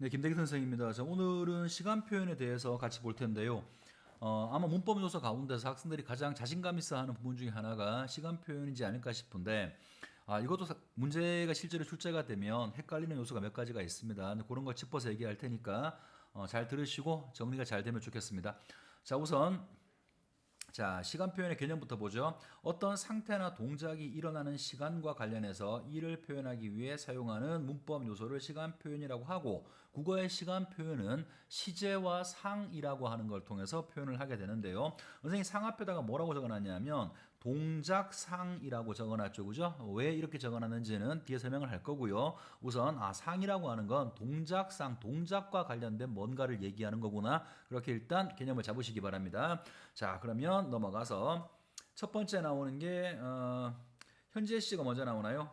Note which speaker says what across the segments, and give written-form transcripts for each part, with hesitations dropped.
Speaker 1: 네, 김대기 선생입니다. 자, 오늘은 시간 표현에 대해서 같이 볼 텐데요. 아마 문법 요소 가운데서 학생들이 가장 자신감 있어 하는 부분 중에 하나가 시간 표현이지 않을까 싶은데, 이것도 문제가 실제로 출제가 되면 헷갈리는 요소가 몇 가지가 있습니다. 근데 그런 걸 짚어서 얘기할 테니까 잘 들으시고 정리가 잘 되면 좋겠습니다. 자, 우선 시간 표현의 개념부터 보죠. 어떤 상태나 동작이 일어나는 시간과 관련해서 이를 표현하기 위해 사용하는 문법 요소를 시간 표현이라고 하고, 국어의 시간 표현은 시제와 상이라고 하는 걸 통해서 표현을 하게 되는데요. 선생님 상 앞에다가 뭐라고 적어놨냐면 동작상이라고 적어놨죠, 그죠? 왜 이렇게 적어놨는지는 뒤에 설명을 할 거고요. 우선 상이라고 하는 건 동작상, 동작과 관련된 뭔가를 얘기하는 거구나. 그렇게 일단 개념을 잡으시기 바랍니다. 자, 그러면 넘어가서 첫 번째 나오는 게 현재 시제가 먼저 나오나요?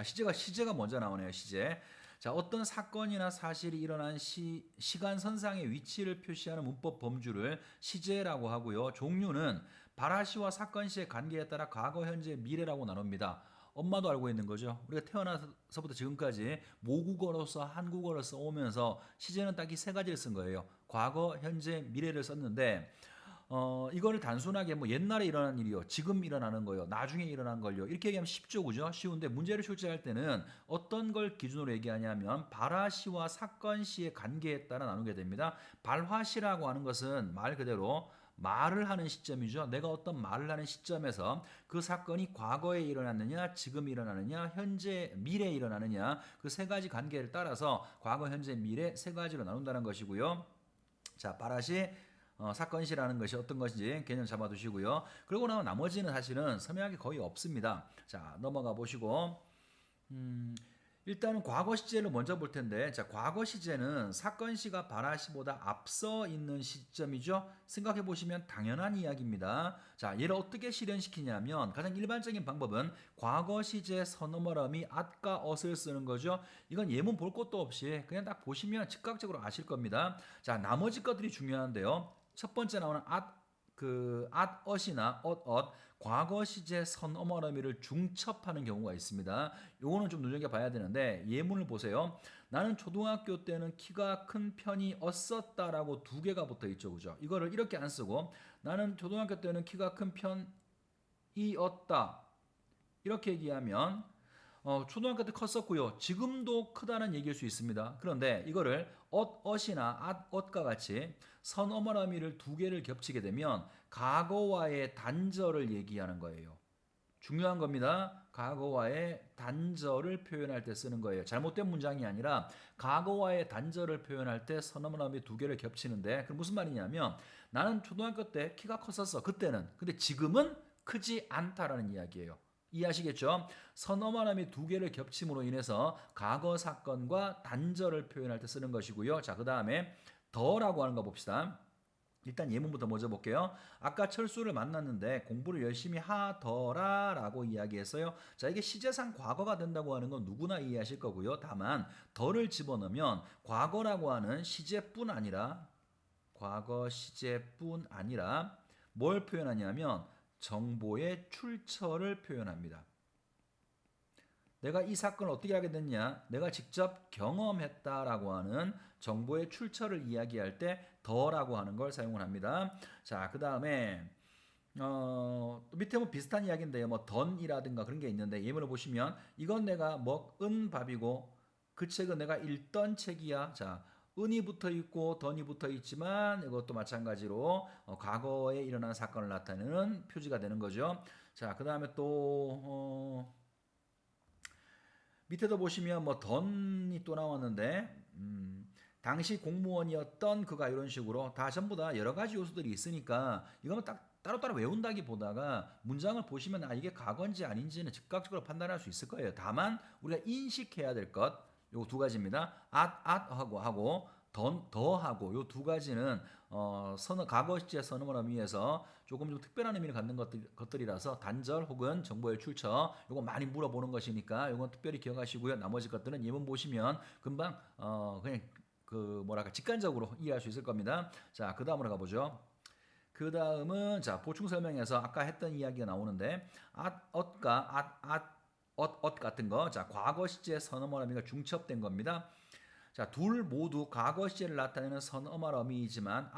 Speaker 1: 시제가 먼저 나오네요. 시제. 자, 어떤 사건이나 사실이 일어난 시간선상의 위치를 표시하는 문법 범주를 시제라고 하고요. 종류는 발화시와 사건시의 관계에 따라 과거, 현재, 미래라고 나눕니다. 엄마도 알고 있는 거죠. 우리가 태어나서부터 지금까지 모국어로서 한국어를 써오면서 시제는 딱 이 세 가지를 쓴 거예요. 과거, 현재, 미래를 썼는데 이거를 단순하게 뭐 옛날에 일어난 일이요, 지금 일어나는 거요, 나중에 일어난 걸요, 이렇게 얘기하면 쉽죠, 그죠? 쉬운데 문제를 출제할 때는 어떤 걸 기준으로 얘기하냐면 발화시와 사건시의 관계에 따라 나누게 됩니다. 발화시라고 하는 것은 말 그대로 말을 하는 시점이죠. 내가 어떤 말을 하는 시점에서 그 사건이 과거에 일어났느냐, 지금 일어나느냐, 현재, 미래에 일어나느냐, 그 세 가지 관계를 따라서 과거, 현재, 미래 세 가지로 나눈다는 것이고요. 자, 발화시 사건시라는 것이 어떤 것인지 개념 잡아두시고요. 그러고 나면 나머지는 사실은 서명하기 거의 없습니다. 자, 넘어가 보시고 일단은 과거 시제를 먼저 볼 텐데, 자, 과거 시제는 사건 시가 발화 시보다 앞서 있는 시점이죠. 생각해 보시면 당연한 이야기입니다. 자, 얘를 어떻게 실현시키냐면 가장 일반적인 방법은 과거 시제 서너머럼이 at과 ot을 쓰는 거죠. 이건 예문 볼 것도 없이 그냥 딱 보시면 즉각적으로 아실 겁니다. 자, 나머지 것들이 중요한데요. 첫 번째 나오는 at ot이나 от 과거 시제 선어머러미를 중첩하는 경우가 있습니다. 요거는 좀 눈여겨봐야 되는데, 예문을 보세요. 나는 초등학교 때는 키가 큰 편이었었다라고 두 개가 붙어 있죠, 그죠? 이거를 이렇게 안 쓰고 나는 초등학교 때는 키가 큰 편이었다 이렇게 얘기하면 초등학교 때 컸었고요, 지금도 크다는 얘기일 수 있습니다. 그런데 이거를 ot이나 at과 같이 선어머러미를 두 개를 겹치게 되면 과거와의 단절을 얘기하는 거예요. 중요한 겁니다. 과거와의 단절을 표현할 때 쓰는 거예요. 잘못된 문장이 아니라 과거와의 단절을 표현할 때 선어머러미 두 개를 겹치는데, 그럼 무슨 말이냐면 나는 초등학교 때 키가 컸었어, 그때는. 근데 지금은 크지 않다라는 이야기예요. 이해하시겠죠? 선어만함이 두 개를 겹침으로 인해서 과거 사건과 단절을 표현할 때 쓰는 것이고요. 자, 그 다음에 더라고 하는 거 봅시다. 일단 예문부터 먼저 볼게요. 아까 철수를 만났는데 공부를 열심히 하더라라고 이야기했어요. 자, 이게 시제상 과거가 된다고 하는 건 누구나 이해하실 거고요. 다만 덜을 집어넣으면 과거라고 하는 시제뿐 아니라 과거 시제뿐 아니라 뭘 표현하냐면 정보의 출처를 표현합니다. 내가 이 사건을 어떻게 하게 됐냐? 내가 직접 경험했다라고 하는 정보의 출처를 이야기할 때 더라고 하는 걸 사용을 합니다. 자, 그 다음에 또 밑에 뭐 비슷한 이야기인데요. 뭐 던이라든가 그런 게 있는데, 예문을 보시면 이건 내가 먹은 밥이고 그 책은 내가 읽던 책이야. 자, 은이 붙어 있고 던이 붙어 있지만 이것도 마찬가지로 과거에 일어난 사건을 나타내는 표지가 되는 거죠. 자, 그 다음에 또 밑에도 보시면 뭐 던이 또 나왔는데, 당시 공무원이었던 그가, 이런 식으로 다 전부 다 여러 가지 요소들이 있으니까 이거는 딱 따로따로 외운다기보다가 문장을 보시면 이게 과거인지 아닌지는 즉각적으로 판단할 수 있을 거예요. 다만 우리가 인식해야 될 것, 요 두 가지입니다. 하고 더하고, 요 두 가지는 과거 시제 선언을 의미해서 조금 좀 특별한 의미를 갖는 것들이라서 단절 혹은 정보의 출처, 요거 많이 물어보는 것이니까 요건 특별히 기억하시고요. 나머지 것들은 예문 보시면 금방 그냥 그 뭐랄까 직관적으로 이해할 수 있을 겁니다. 자, 그 다음으로 가보죠. 그 다음은 자, 보충 설명에서 아까 했던 이야기가 나오는데 ot과 at 같은 거, 자, 과거 시제 선어머러미가 중첩된 겁니다. 자, 둘 모두 과거 시제를 나타내는 선어말어미이지만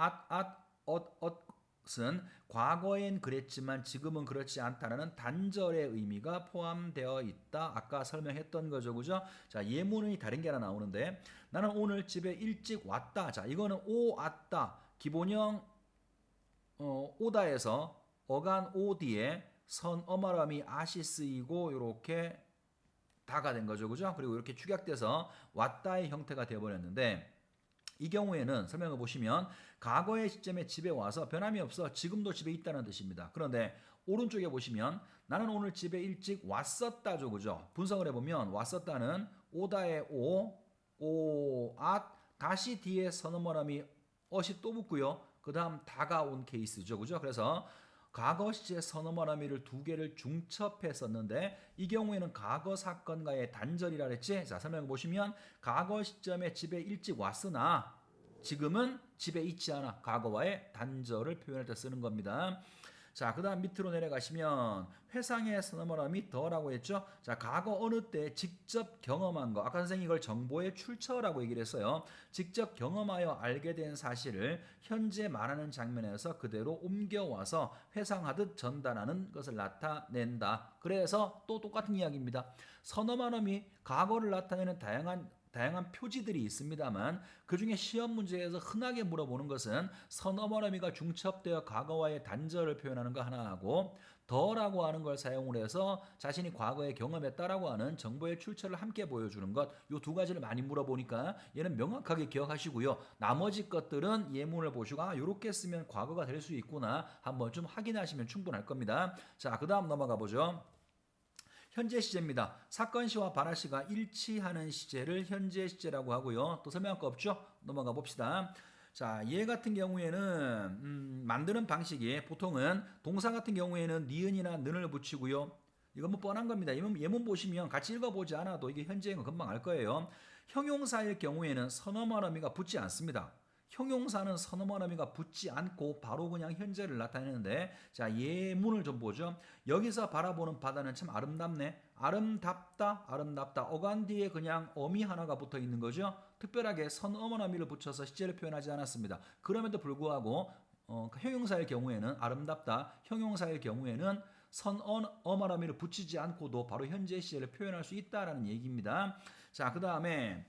Speaker 1: 엇은 과거엔 그랬지만 지금은 그렇지 않다라는 단절의 의미가 포함되어 있다. 아까 설명했던 거죠. 그죠? 자, 예문이 다른 게 하나 나오는데 나는 오늘 집에 일찍 왔다. 자, 이거는 오 왔다. 기본형 오다에서 어간 오 뒤에 선어말어미 아시 쓰이고 이렇게 다가 된 거죠. 그죠? 그리고 이렇게 축약돼서 왔다의 형태가 되어버렸는데 이 경우에는 설명을 보시면 과거의 시점에 집에 와서 변함이 없어 지금도 집에 있다는 뜻입니다. 그런데 오른쪽에 보시면 나는 오늘 집에 일찍 왔었다죠. 그죠? 분석을 해보면 왔었다는 오다의 다시 뒤에 선어머람이 어시 또 붙고요. 그 다음 다가 온 케이스죠. 그죠? 그래서 과거 시제 선어머라미를 두 개를 중첩했었는데 이 경우에는 과거 사건과의 단절이라 그랬지. 자, 설명을 보시면 과거 시점에 집에 일찍 왔으나 지금은 집에 있지 않아. 과거와의 단절을 표현할 때 쓰는 겁니다. 자, 그 다음 밑으로 내려가시면 회상의 선어머라미 더라고 했죠. 자, 과거 어느 때 직접 경험한 거. 아까 선생님이 이걸 정보의 출처라고 얘기를 했어요. 직접 경험하여 알게 된 사실을 현재 말하는 장면에서 그대로 옮겨와서 회상하듯 전달하는 것을 나타낸다. 그래서 또 똑같은 이야기입니다. 선어머라미 과거를 나타내는 다양한 표지들이 있습니다만 그중에 시험 문제에서 흔하게 물어보는 것은 선어머러미가 중첩되어 과거와의 단절을 표현하는 거 하나하고 더라고 하는 걸 사용을 해서 자신이 과거에 경험했다라고 하는 정보의 출처를 함께 보여주는 것, 이 두 가지를 많이 물어보니까 얘는 명확하게 기억하시고요. 나머지 것들은 예문을 보시고 이렇게 쓰면 과거가 될 수 있구나 한번 좀 확인하시면 충분할 겁니다. 자, 그 다음 넘어가 보죠. 현재 시제입니다. 사건 시와 발화 시가 일치하는 시제를 현재 시제라고 하고요. 또 설명할 거 없죠? 넘어가 봅시다. 자, 얘 같은 경우에는 만드는 방식이 보통은 동사 같은 경우에는 니은이나 는을 붙이고요. 이건 뭐 뻔한 겁니다. 예문 보시면 같이 읽어보지 않아도 이게 현재인 거 금방 알 거예요. 형용사일 경우에는 선어말어미가 붙지 않습니다. 형용사는 선어말어미가 붙지 않고 바로 그냥 현재를 나타내는데 자, 예문을 좀 보죠. 여기서 바라보는 바다는 참 아름답네. 아름답다. 어간 뒤에 그냥 어미 하나가 붙어 있는 거죠. 특별하게 선어머나미를 붙여서 시제를 표현하지 않았습니다. 그럼에도 불구하고 형용사일 경우에는 아름답다. 형용사일 경우에는 선어머나미를 붙이지 않고도 바로 현재 시제를 표현할 수 있다라는 얘기입니다. 자, 그 다음에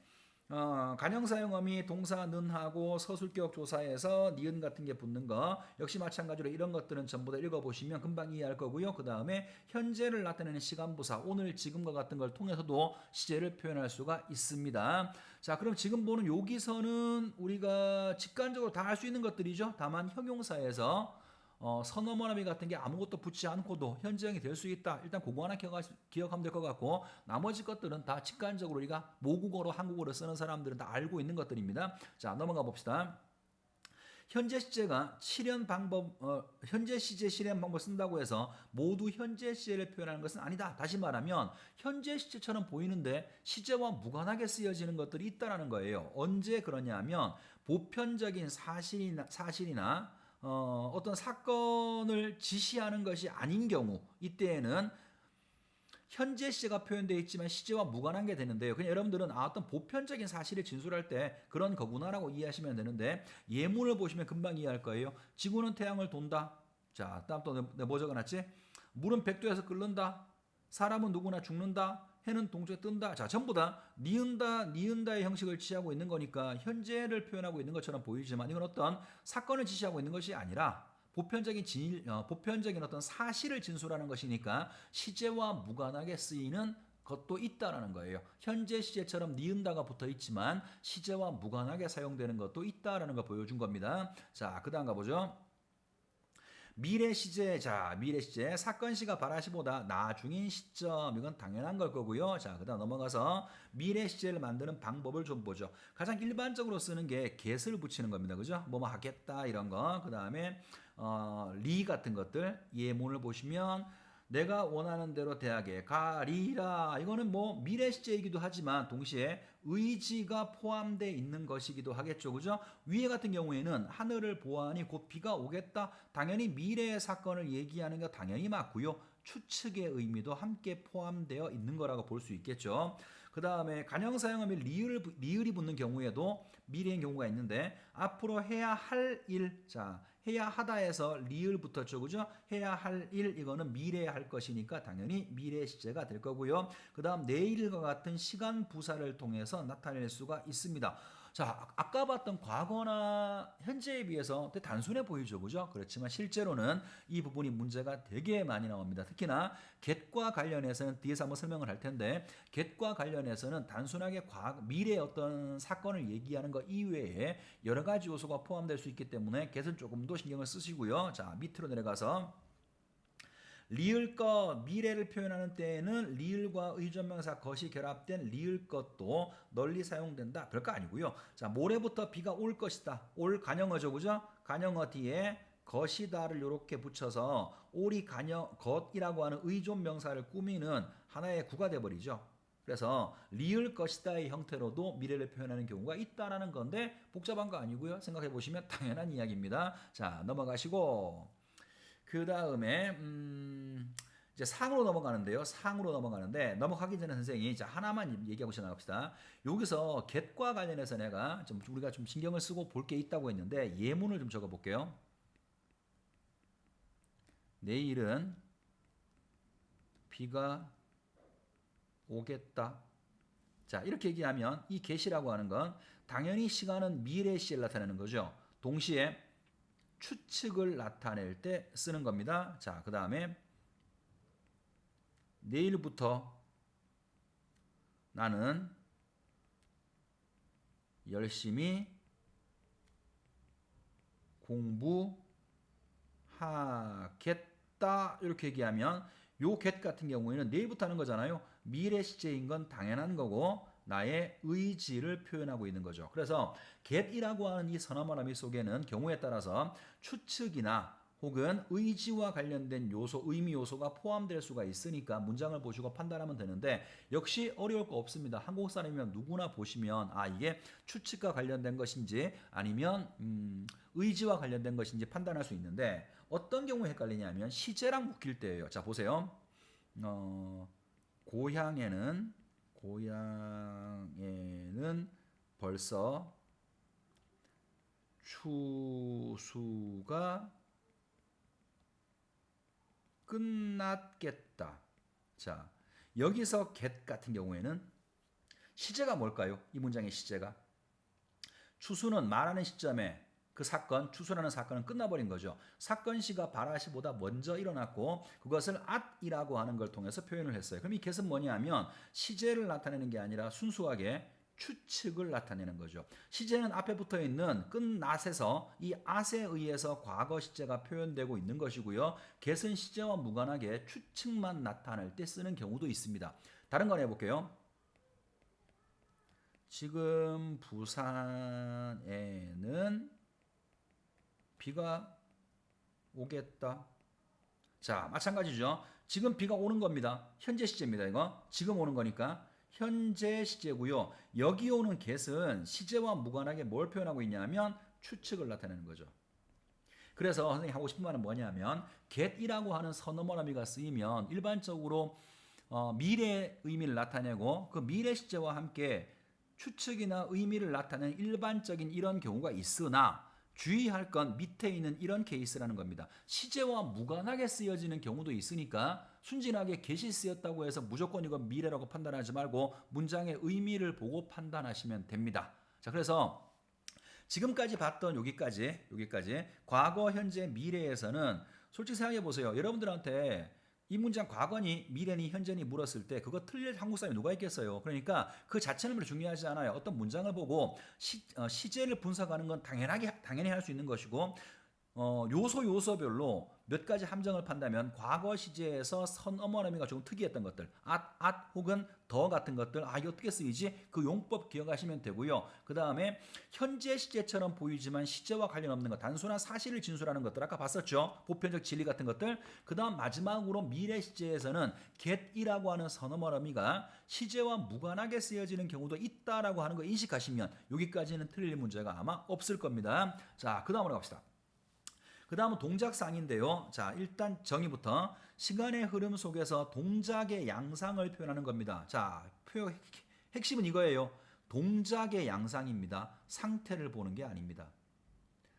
Speaker 1: 간형사용어미 동사는하고 서술격 조사에서 니은 같은 게 붙는 거 역시 마찬가지로 이런 것들은 전부 다 읽어보시면 금방 이해할 거고요. 그 다음에 현재를 나타내는 시간부사 오늘 지금과 같은 걸 통해서도 시제를 표현할 수가 있습니다. 자, 그럼 지금 보는 여기서는 우리가 직관적으로 다 할 수 있는 것들이죠. 다만 형용사에서 선어머나미 같은 게 아무것도 붙지 않고도 현재형이 될 수 있다. 일단 그거 하나 기억하면 될 것 같고 나머지 것들은 다 직관적으로 우리가 모국어로 한국어로 쓰는 사람들은 다 알고 있는 것들입니다. 자, 넘어가 봅시다. 현재 시제가 현재 시제 실현 방법 쓴다고 해서 모두 현재 시제를 표현하는 것은 아니다. 다시 말하면 현재 시제처럼 보이는데 시제와 무관하게 쓰여지는 것들이 있다라는 거예요. 언제 그러냐면 보편적인 사실이나 어떤 사건을 지시하는 것이 아닌 경우 이때에는 현재 시제가 표현되어 있지만 시제와 무관한 게 되는데요. 그냥 여러분들은 어떤 보편적인 사실을 진술할 때 그런 거구나라고 이해하시면 되는데 예문을 보시면 금방 이해할 거예요. 지구는 태양을 돈다. 자, 다음 또 뭐 적어놨지? 물은 백도에서 끓는다. 사람은 누구나 죽는다. 해는 동쪽에 뜬다. 자, 전부 다 니은다의 형식을 취하고 있는 거니까 현재를 표현하고 있는 것처럼 보이지만 이건 어떤 사건을 지시하고 있는 것이 아니라 보편적인 어떤 사실을 진술하는 것이니까 시제와 무관하게 쓰이는 것도 있다라는 거예요. 현재 시제처럼 니은다가 붙어 있지만 시제와 무관하게 사용되는 것도 있다라는 걸 보여준 겁니다. 자, 그 다음 가보죠. 미래 시제. 자, 미래 시제. 사건 시가 발화 시보다 나중인 시점. 이건 당연한 걸 거고요. 자, 그다음 넘어가서 미래 시제를 만드는 방법을 좀 보죠. 가장 일반적으로 쓰는 게 get을 붙이는 겁니다. 그죠? 뭐뭐 하겠다 이런 거. 그다음에 리 같은 것들. 예문을 보시면 내가 원하는 대로 대학에 가리라. 이거는 뭐 미래 시제이기도 하지만 동시에 의지가 포함되어 있는 것이기도 하겠죠. 그죠? 위에 같은 경우에는 하늘을 보아하니 곧 비가 오겠다. 당연히 미래의 사건을 얘기하는 게 당연히 맞고요. 추측의 의미도 함께 포함되어 있는 거라고 볼 수 있겠죠. 그 다음에 간형 사용하면 리을이 붙는 경우에도 미래인 경우가 있는데 앞으로 해야 할 일, 자 해야 하다에서 리을 붙었죠, 그죠? 해야 할 일 이거는 미래에 할 것이니까 당연히 미래 시제가 될 거고요. 그 다음 내일과 같은 시간 부사를 통해서 나타낼 수가 있습니다. 자, 아까 봤던 과거나 현재에 비해서 되게 단순해 보이죠, 그죠? 그렇지만 실제로는 이 부분이 문제가 되게 많이 나옵니다. 특히나 get과 관련해서는 뒤에서 한번 설명을 할 텐데 get과 관련해서는 단순하게 미래의 어떤 사건을 얘기하는 것 이외에 여러 가지 요소가 포함될 수 있기 때문에 get은 조금 더 신경을 쓰시고요. 자, 밑으로 내려가서 리을 것, 미래를 표현하는 때에는 리을과 의존명사 것이 결합된 리을 것도 널리 사용된다. 별거 아니고요. 자, 모레부터 비가 올 것이다. 올 간영어죠, 그죠? 간영어 뒤에 것이다를 이렇게 붙여서 올이 것이라고 하는 의존명사를 꾸미는 하나의 구가 돼버리죠. 그래서 리을 것이다의 형태로도 미래를 표현하는 경우가 있다라는 건데 복잡한 거 아니고요. 생각해 보시면 당연한 이야기입니다. 자, 넘어가시고. 그 다음에 이제 상으로 넘어가는데요. 상으로 넘어가는데 넘어가기 전에 선생님이 이제 하나만 얘기하고 지나갑시다. 여기서 get과 관련해서 내가 좀 우리가 좀 신경을 쓰고 볼 게 있다고 했는데 예문을 좀 적어볼게요. 내일은 비가 오겠다. 자, 이렇게 얘기하면 이 get이라고 하는 건 당연히 시간은 미래 시를 나타내는 거죠. 동시에 추측을 나타낼 때 쓰는 겁니다. 자, 그 다음에 내일부터 나는 열심히 공부하겠다. 이렇게 얘기하면 요 get 같은 경우에는 내일부터 하는 거잖아요. 미래 시제인 건 당연한 거고 나의 의지를 표현하고 있는 거죠. 그래서 get이라고 하는 이 선어말함이 속에는 경우에 따라서 추측이나 혹은 의지와 관련된 요소, 의미 요소가 포함될 수가 있으니까 문장을 보시고 판단하면 되는데 역시 어려울 거 없습니다. 한국 사람이면 누구나 보시면 아 이게 추측과 관련된 것인지 아니면 의지와 관련된 것인지 판단할 수 있는데 어떤 경우에 헷갈리냐면 시제랑 묶일 때예요. 자 보세요. 고향에는 벌써 추수가 끝났겠다. 자, 여기서 get 같은 경우에는 시제가 뭘까요? 이 문장의 시제가 추수는 말하는 시점에 그 사건, 추수라는 사건은 끝나버린 거죠. 사건 시가 발화시보다 먼저 일어났고 그것을 at이라고 하는 걸 통해서 표현을 했어요. 그럼 이 get은 뭐냐면 시제를 나타내는 게 아니라 순수하게 추측을 나타내는 거죠. 시제는 앞에 붙어 있는 끝낫에서 이 at에 의해서 과거 시제가 표현되고 있는 것이고요. get은 시제와 무관하게 추측만 나타낼 때 쓰는 경우도 있습니다. 다른 거 해볼게요. 지금 부산에는 비가 오겠다. 자, 마찬가지죠. 지금 비가 오는 겁니다. 현재 시제입니다. 이거 지금 오는 거니까 현재 시제고요. 여기 오는 get은 시제와 무관하게 뭘 표현하고 있냐면 추측을 나타내는 거죠. 그래서 선생님이 하고 싶은 말은 뭐냐면 get이라고 하는 선어머니가 쓰이면 일반적으로 미래 의미를 나타내고 그 미래 시제와 함께 추측이나 의미를 나타내는 일반적인 이런 경우가 있으나 주의할 건 밑에 있는 이런 케이스라는 겁니다. 시제와 무관하게 쓰여지는 경우도 있으니까 순진하게 get이 쓰였다고 해서 무조건 이건 미래라고 판단하지 말고 문장의 의미를 보고 판단하시면 됩니다. 자, 그래서 지금까지 봤던 여기까지 과거, 현재, 미래에서는 솔직히 생각해 보세요. 여러분들한테 이 문장 과거니 미래니 현재니 물었을 때 그거 틀릴 한국 사람이 누가 있겠어요. 그러니까 그 자체는 별로 중요하지 않아요. 어떤 문장을 보고 시제를 분석하는 건 당연히 할 수 있는 것이고 요소별로 몇 가지 함정을 판다면 과거 시제에서 선어머니가 조금 특이했던 것들 at 혹은 더 같은 것들 이게 어떻게 쓰이지? 그 용법 기억하시면 되고요. 그 다음에 현재 시제처럼 보이지만 시제와 관련 없는 것 단순한 사실을 진술하는 것들 아까 봤었죠. 보편적 진리 같은 것들. 그 다음 마지막으로 미래 시제에서는 get이라고 하는 선어머니가 시제와 무관하게 쓰여지는 경우도 있다라고 하는 거 인식하시면 여기까지는 틀릴 문제가 아마 없을 겁니다. 자, 그 다음으로 갑시다. 그 다음은 동작상인데요. 자, 일단 정의부터 시간의 흐름 속에서 동작의 양상을 표현하는 겁니다. 자, 핵심은 이거예요. 동작의 양상입니다. 상태를 보는 게 아닙니다.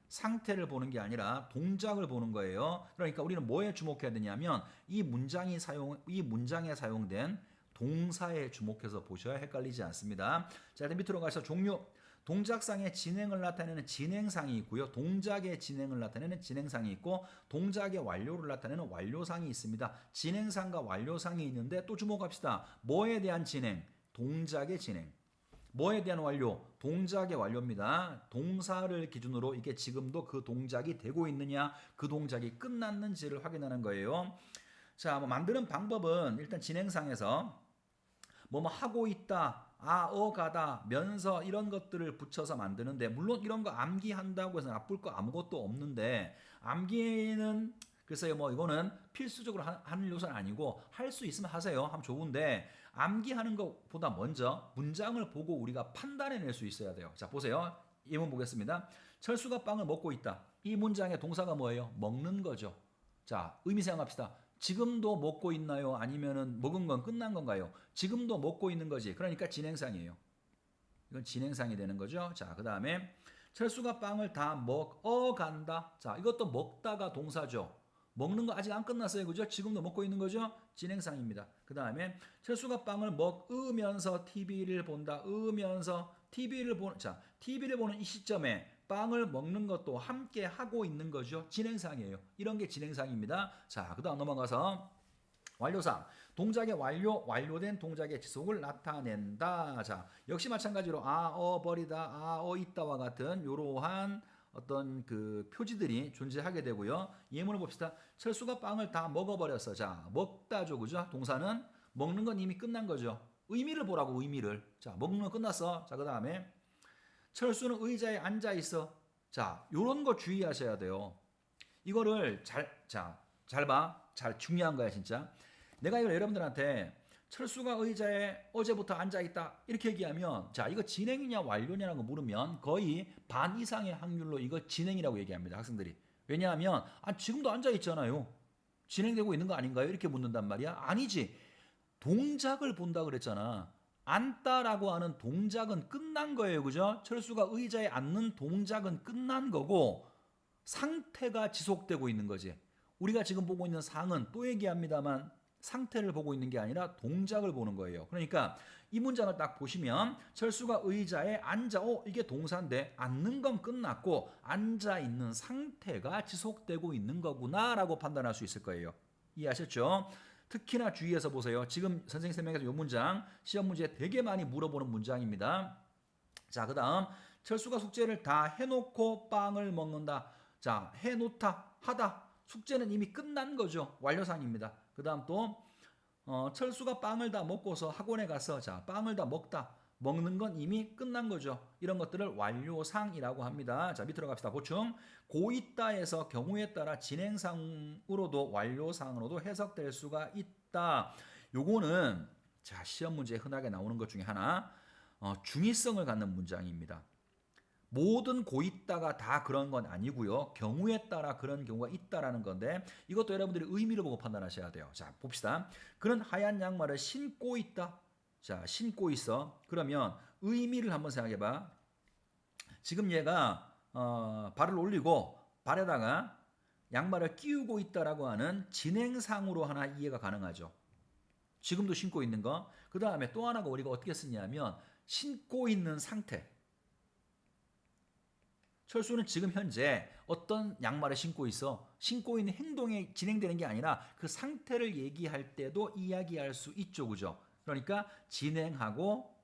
Speaker 1: 상태를 보는 게 아니라 동작을 보는 거예요. 그러니까 우리는 뭐에 주목해야 되냐면 이 문장에 사용된 동사에 주목해서 보셔야 헷갈리지 않습니다. 자, 일단 밑으로 가서 종류. 동작상의 진행을 나타내는 진행상이 있고요. 동작의 진행을 나타내는 진행상이 있고 동작의 완료를 나타내는 완료상이 있습니다. 진행상과 완료상이 있는데 또 주목합시다. 뭐에 대한 진행? 동작의 진행. 뭐에 대한 완료? 동작의 완료입니다. 동사를 기준으로 이게 지금도 그 동작이 되고 있느냐, 그 동작이 끝났는지를 확인하는 거예요. 자, 뭐 만드는 방법은 일단 진행상에서 뭐뭐 하고 있다, 가다, 면서 이런 것들을 붙여서 만드는데 물론 이런 거 암기한다고 해서 나쁠 거 아무것도 없는데 암기는 글쎄요 뭐 이거는 필수적으로 하는 요소는 아니고 할 수 있으면 하세요. 하면 좋은데 암기하는 것보다 먼저 문장을 보고 우리가 판단해낼 수 있어야 돼요. 자 보세요. 예문 보겠습니다. 철수가 빵을 먹고 있다. 이 문장의 동사가 뭐예요? 먹는 거죠. 자 의미 생각합시다. 지금도 먹고 있나요? 아니면은 먹은 건 끝난 건가요? 지금도 먹고 있는 거지. 그러니까 진행상이에요. 이건 진행상이 되는 거죠. 자, 그 다음에 철수가 빵을 다 먹어간다. 자, 이것도 먹다가 동사죠. 먹는 거 아직 안 끝났어요. 그죠? 지금도 먹고 있는 거죠? 진행상입니다. 그 다음에 철수가 빵을 먹으면서 TV를 본다. 으면서 TV를 보는, 자, TV를 보는 이 시점에 빵을 먹는 것도 함께 하고 있는 거죠. 진행상이에요. 이런 게 진행상입니다. 자, 그 다음 넘어가서 완료상. 동작의 완료된 동작의 지속을 나타낸다. 자, 역시 마찬가지로 버리다, 있다와 같은 이러한 어떤 그 표지들이 존재하게 되고요. 예문을 봅시다. 철수가 빵을 다 먹어버렸어. 자, 먹다죠. 그죠? 동사는 먹는 건 이미 끝난 거죠. 의미를 보라고, 의미를. 자, 먹는 건 끝났어. 자, 그 다음에 철수는 의자에 앉아 있어. 자, 요런 거 주의하셔야 돼요. 이거를 잘 봐. 잘 중요한 거야, 진짜. 내가 이걸 여러분들한테 철수가 의자에 어제부터 앉아 있다. 이렇게 얘기하면 자, 이거 진행이냐 완료냐라고 물으면 거의 반 이상의 확률로 이거 진행이라고 얘기합니다, 학생들이. 왜냐하면 지금도 앉아 있잖아요. 진행되고 있는 거 아닌가요? 이렇게 묻는단 말이야. 아니지. 동작을 본다 그랬잖아. 앉다라고 하는 동작은 끝난 거예요. 그죠? 철수가 의자에 앉는 동작은 끝난 거고 상태가 지속되고 있는 거지. 우리가 지금 보고 있는 상은 또 얘기합니다만 상태를 보고 있는 게 아니라 동작을 보는 거예요. 그러니까 이 문장을 딱 보시면 철수가 의자에 앉아, 이게 동사인데 앉는 건 끝났고 앉아 있는 상태가 지속되고 있는 거구나라고 판단할 수 있을 거예요. 이해하셨죠? 특히나 주의해서 보세요. 지금 선생님 설명해서 이 문장 시험 문제에 되게 많이 물어보는 문장입니다. 자, 그 다음 철수가 숙제를 다 해놓고 빵을 먹는다. 자, 해놓다, 하다. 숙제는 이미 끝난 거죠. 완료상입니다. 그 다음 또 철수가 빵을 다 먹고서 학원에 가서 자, 빵을 다 먹다. 먹는 건 이미 끝난 거죠. 이런 것들을 완료상이라고 합니다. 자, 밑으로 갑시다. 보충. 고있다에서 경우에 따라 진행상으로도 완료상으로도 해석될 수가 있다. 요거는 자, 시험 문제에 흔하게 나오는 것 중에 하나 중의성을 갖는 문장입니다. 모든 고있다가 다 그런 건 아니고요. 경우에 따라 그런 경우가 있다라는 건데 이것도 여러분들이 의미를 보고 판단하셔야 돼요. 자, 봅시다. 그는 하얀 양말을 신고 있다. 자, 신고 있어. 그러면 의미를 한번 생각해 봐. 지금 얘가 발을 올리고 발에다가 양말을 끼우고 있다라고 하는 진행상으로 하나 이해가 가능하죠. 지금도 신고 있는 거. 그 다음에 또 하나가 우리가 어떻게 쓰냐면 신고 있는 상태. 철수는 지금 현재 어떤 양말을 신고 있어? 신고 있는 행동이 진행되는 게 아니라 그 상태를 얘기할 때도 이야기할 수 있죠. 그죠? 그러니까 진행하고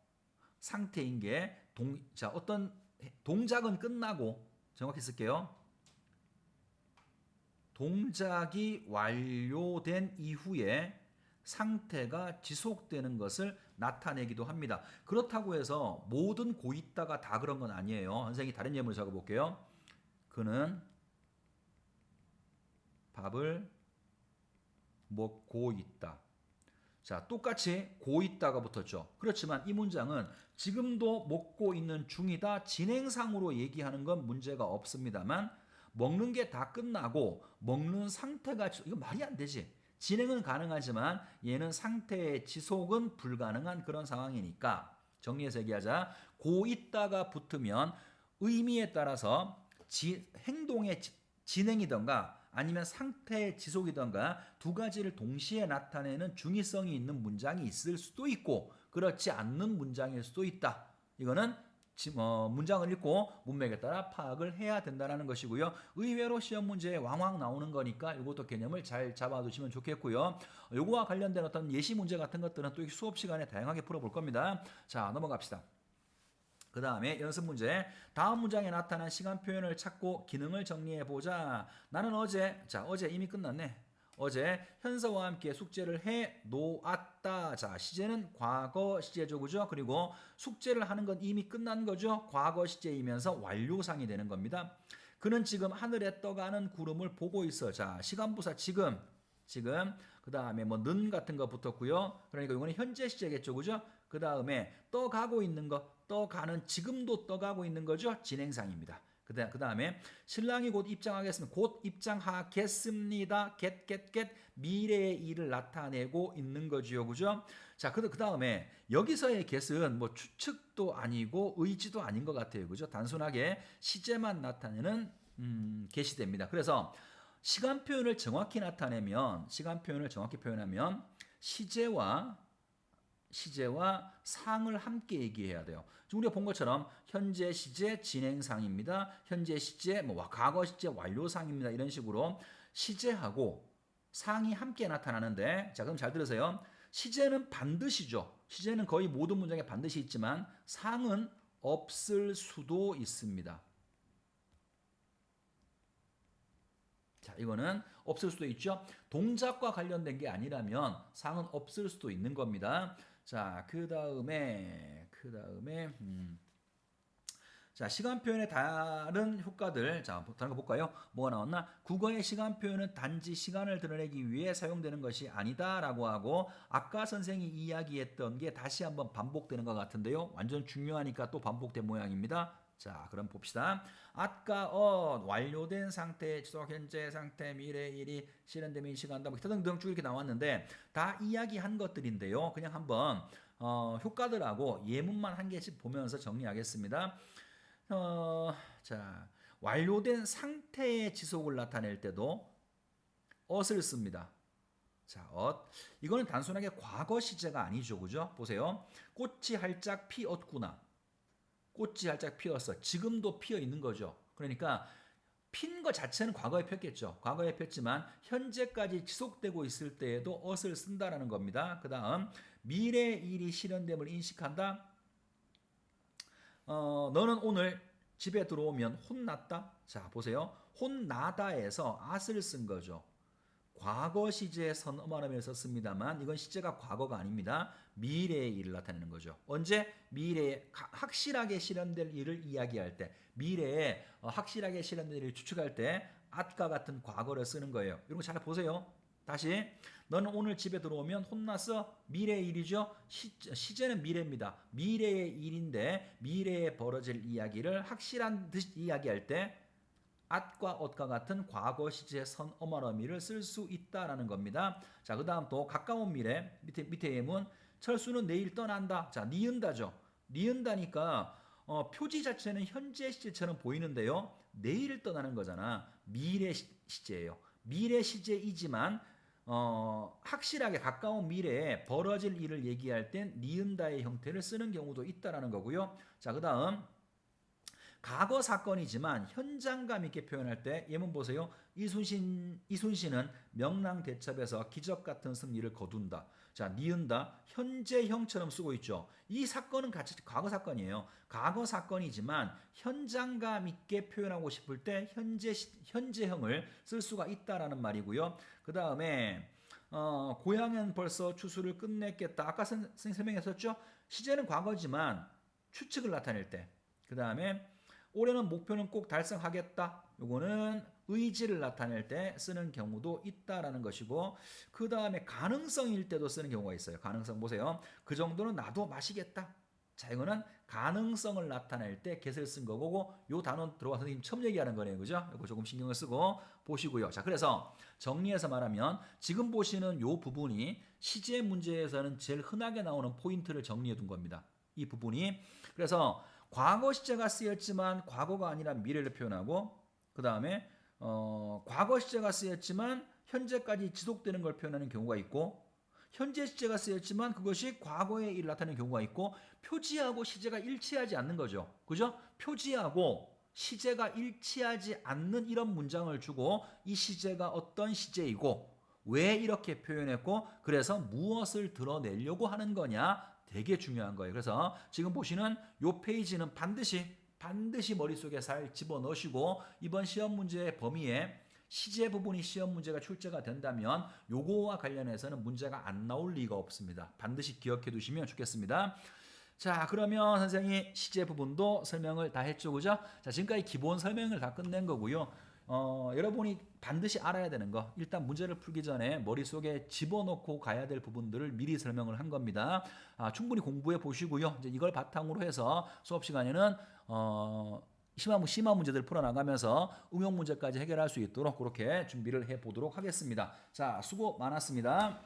Speaker 1: 상태인 게 어떤 동작은 끝나고 정확히 쓸게요. 동작이 완료된 이후에 상태가 지속되는 것을 나타내기도 합니다. 그렇다고 해서 모든 고있다가 다 그런 건 아니에요. 선생님이 다른 예문을 적어볼게요. 그는 밥을 먹고 있다. 자, 똑같이 고있다가 붙었죠. 그렇지만 이 문장은 지금도 먹고 있는 중이다. 진행상으로 얘기하는 건 문제가 없습니다만 먹는 게 다 끝나고 먹는 상태가 이거 말이 안 되지. 진행은 가능하지만 얘는 상태의 지속은 불가능한 그런 상황이니까 정리해서 얘기하자. 고 있다가 붙으면 의미에 따라서 행동의 진행이던가 아니면 상태의 지속이던가 두 가지를 동시에 나타내는 중의성이 있는 문장이 있을 수도 있고 그렇지 않는 문장일 수도 있다. 이거는 문장을 읽고 문맥에 따라 파악을 해야 된다는 것이고요. 의외로 시험 문제에 왕왕 나오는 거니까 이것도 개념을 잘 잡아두시면 좋겠고요. 요거와 관련된 어떤 예시 문제 같은 것들은 또 수업 시간에 다양하게 풀어볼 겁니다. 자, 넘어갑시다. 그 다음에 연습 문제. 다음 문장에 나타난 시간 표현을 찾고 기능을 정리해 보자. 나는 어제 이미 끝났네. 어제 현서와 함께 숙제를 해 놓았다. 자, 시제는 과거 시제죠, 그죠? 그리고 숙제를 하는 건 이미 끝난 거죠. 과거 시제이면서 완료상이 되는 겁니다. 그는 지금 하늘에 떠가는 구름을 보고 있어. 자, 시간부사 지금. 그 다음에 뭐 는 같은 거 붙었고요. 그러니까 이거는 현재 시제겠죠, 그죠? 그 다음에 떠가고 있는 거, 떠가는 지금도 떠가고 있는 거죠. 진행상입니다. 그 다음에 신랑이 곧 입장하겠습니다. 곧 입장하겠습니다. get 미래의 일을 나타내고 있는 거지요, 그죠? 자, 그 다음에 여기서의 get은 뭐 추측도 아니고 의지도 아닌 것 같아요, 그죠? 단순하게 시제만 나타내는 get이 됩니다. 그래서 시간 표현을 정확히 나타내면 시간 표현을 정확히 표현하면 시제와 상을 함께 얘기해야 돼요. 우리가 본 것처럼 현재 시제 진행상입니다. 현재 시제 과거 시제 완료상입니다. 이런 식으로 시제하고 상이 함께 나타나는데 자, 그럼 잘 들으세요. 시제는 반드시죠. 시제는 거의 모든 문장에 반드시 있지만 상은 없을 수도 있습니다. 자, 이거는 없을 수도 있죠. 동작과 관련된 게 아니라면 상은 없을 수도 있는 겁니다. 자, 그 다음에 자, 시간 표현의 다른 효과들. 자, 다른 거 볼까요? 뭐가 나왔나? 국어의 시간 표현은 단지 시간을 드러내기 위해 사용되는 것이 아니다라고 하고 아까 선생이 이야기했던 게 다시 한번 반복되는 것 같은데요. 완전 중요하니까 또 반복된 모양입니다. 자, 그럼 봅시다. 아까 완료된 상태, 지속 현재 상태, 미래 일이 실현되면 시간다 뭐 등등 쭉 이렇게 나왔는데 다 이야기한 것들인데요. 그냥 한번 효과들하고 예문만 한 개씩 보면서 정리하겠습니다. 자, 완료된 상태의 지속을 나타낼 때도 엇을 씁니다. 자, 이거는 단순하게 과거 시제가 아니죠, 그죠? 보세요. 꽃이 활짝 피었구나. 꽃이 활짝 피었어. 지금도 피어 있는 거죠. 그러니까 핀 것 자체는 과거에 폈겠죠. 과거에 폈지만 현재까지 지속되고 있을 때에도 엇을 쓴다라는 겁니다. 그 다음 미래 일이 실현됨을 인식한다. 너는 오늘 집에 들어오면 혼났다. 자, 보세요. 혼나다에서 at을 쓴 거죠. 과거 시제에 선어만함을 썼습니다만 이건 시제가 과거가 아닙니다. 미래의 일을 나타내는 거죠. 언제? 미래에 확실하게 실현될 일을 이야기할 때, 미래에 확실하게 실현될 일을 추측할 때 at과 같은 과거를 쓰는 거예요. 이런 거 잘 보세요. 다시 너는 오늘 집에 들어오면 혼났어? 미래의 일이죠. 시제는 미래입니다. 미래의 일인데 미래에 벌어질 이야기를 확실한 듯이 이야기할 때 at과 ot과 같은 과거 시제 선어머러미를 쓸 수 있다라는 겁니다. 자, 그 다음 또 가까운 미래 밑에 예문 철수는 내일 떠난다. 자, 니은다죠. 니은다니까 표지 자체는 현재 시제처럼 보이는데요. 내일을 떠나는 거잖아. 미래 시제예요. 미래 시제이지만 확실하게 가까운 미래에 벌어질 일을 얘기할 땐 니은다의 형태를 쓰는 경우도 있다라는 거고요. 자, 그 다음 과거 사건이지만 현장감 있게 표현할 때 예문 보세요. 이순신은 명랑대첩에서 기적 같은 승리를 거둔다. 자, 니은다 현재형처럼 쓰고 있죠. 이 사건은 같이 과거 사건이에요. 과거 사건이지만 현장감 있게 표현하고 싶을 때 현재형을 쓸 수가 있다라는 말이고요. 그 다음에 고향은 벌써 추수를 끝냈겠다. 아까 선생님 설명했었죠. 시제는 과거지만 추측을 나타낼 때. 그 다음에 올해는 목표는 꼭 달성하겠다. 요거는 의지를 나타낼 때 쓰는 경우도 있다라는 것이고 그 다음에 가능성일 때도 쓰는 경우가 있어요. 가능성 보세요. 그 정도는 나도 마시겠다. 자, 이거는 가능성을 나타낼 때 get을 쓴 거고 요 단어 들어와 선생님 처음 얘기하는 거네요. 그죠? 이거 조금 신경을 쓰고 보시고요. 자, 그래서 정리해서 말하면 지금 보시는 요 부분이 시제 문제에서는 제일 흔하게 나오는 포인트를 정리해 둔 겁니다. 이 부분이. 그래서 과거 시제가 쓰였지만 과거가 아니라 미래를 표현하고, 그 다음에 과거 시제가 쓰였지만 현재까지 지속되는 걸 표현하는 경우가 있고, 현재 시제가 쓰였지만 그것이 과거의 일을 나타내는 경우가 있고, 표지하고 시제가 일치하지 않는 거죠. 그죠? 표지하고 시제가 일치하지 않는 이런 문장을 주고 이 시제가 어떤 시제이고 왜 이렇게 표현했고 그래서 무엇을 드러내려고 하는 거냐 되게 중요한 거예요. 그래서 지금 보시는 요 페이지는 반드시 머릿속에 잘 집어넣으시고 이번 시험 문제의 범위에 시제 부분이 시험 문제가 출제가 된다면 요거와 관련해서는 문제가 안 나올 리가 없습니다. 반드시 기억해 두시면 좋겠습니다. 자, 그러면 선생님이 시제 부분도 설명을 다 했죠, 그죠? 자, 지금까지 기본 설명을 다 끝낸 거고요. 여러분이 반드시 알아야 되는 거, 일단 문제를 풀기 전에 머릿속에 집어넣고 가야 될 부분들을 미리 설명을 한 겁니다. 충분히 공부해 보시고요. 이제 이걸 바탕으로 해서 수업 시간에는 심화 문제들 풀어나가면서 응용 문제까지 해결할 수 있도록 그렇게 준비를 해 보도록 하겠습니다. 자, 수고 많았습니다.